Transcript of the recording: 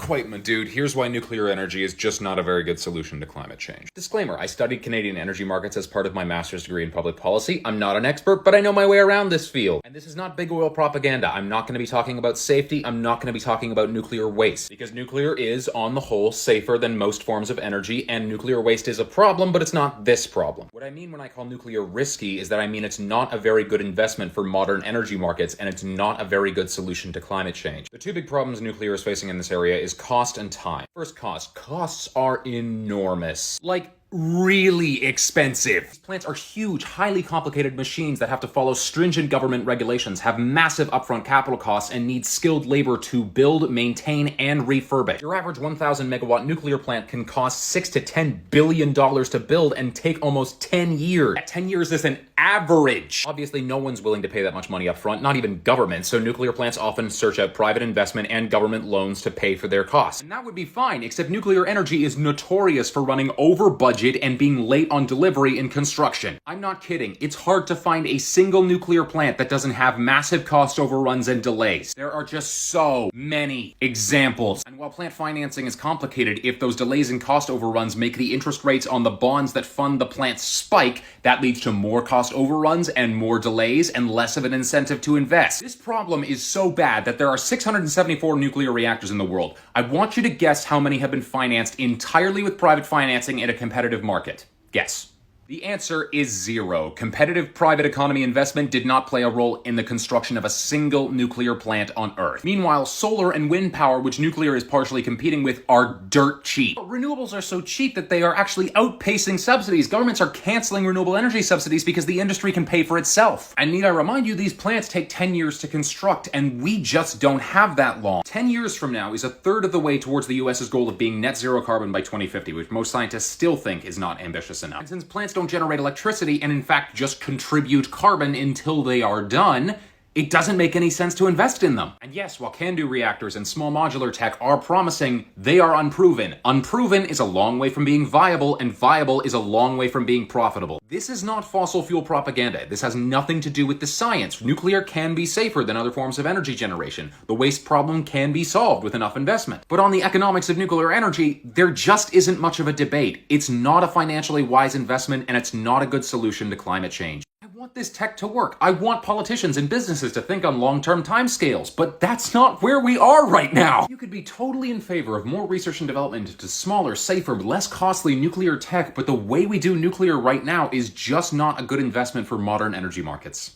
quite, my dude. Here's why nuclear energy is just not a very good solution to climate change. Disclaimer, I studied Canadian energy markets as part of my master's degree in public policy. I'm not an expert, but I know my way around this field. And this is not big oil propaganda. I'm not going to be talking about safety. I'm not going to be talking about nuclear waste. Because nuclear is, on the whole, safer than most forms of energy, and nuclear waste is a problem, but it's not this problem. What I mean when I call nuclear risky is that I mean it's not a very good investment for modern energy markets, and it's not a very good solution to climate change. The two big problems nuclear is facing in this area is cost and time. First, cost. Costs are enormous. Like, really expensive. These plants are huge, highly complicated machines that have to follow stringent government regulations, have massive upfront capital costs, and need skilled labor to build, maintain, and refurbish. Your average 1,000 megawatt nuclear plant can cost $6 to $10 billion to build and take almost 10 years. 10 years is an average. Obviously, no one's willing to pay that much money up front, not even government, so nuclear plants often search out private investment and government loans to pay for their costs. And that would be fine, except nuclear energy is notorious for running over budget and being late on delivery in construction. I'm not kidding. It's hard to find a single nuclear plant that doesn't have massive cost overruns and delays. There are just so many examples. And while plant financing is complicated, if those delays and cost overruns make the interest rates on the bonds that fund the plant spike, that leads to more cost overruns and more delays and less of an incentive to invest. This problem is so bad that there are 674 nuclear reactors in the world. I want you to guess how many have been financed entirely with private financing in a competitive market. Guess. The answer is 0. Competitive private economy investment did not play a role in the construction of a single nuclear plant on Earth. Meanwhile, solar and wind power, which nuclear is partially competing with, are dirt cheap. But renewables are so cheap that they are actually outpacing subsidies. Governments are canceling renewable energy subsidies because the industry can pay for itself. And need I remind you, these plants take 10 years to construct, and we just don't have that long. 10 years from now is a third of the way towards the US's goal of being net zero carbon by 2050, which most scientists still think is not ambitious enough. And since plants don't generate electricity and in fact just contribute carbon until they are done, it doesn't make any sense to invest in them. And yes, while CANDU reactors and small modular tech are promising, they are unproven. Unproven is a long way from being viable, and viable is a long way from being profitable. This is not fossil fuel propaganda. This has nothing to do with the science. Nuclear can be safer than other forms of energy generation. The waste problem can be solved with enough investment. But on the economics of nuclear energy, there just isn't much of a debate. It's not a financially wise investment, and it's not a good solution to climate change. I want this tech to work. I want politicians and businesses to think on long-term timescales, but that's not where we are right now. You could be totally in favor of more research and development into smaller, safer, less costly nuclear tech, but the way we do nuclear right now is just not a good investment for modern energy markets.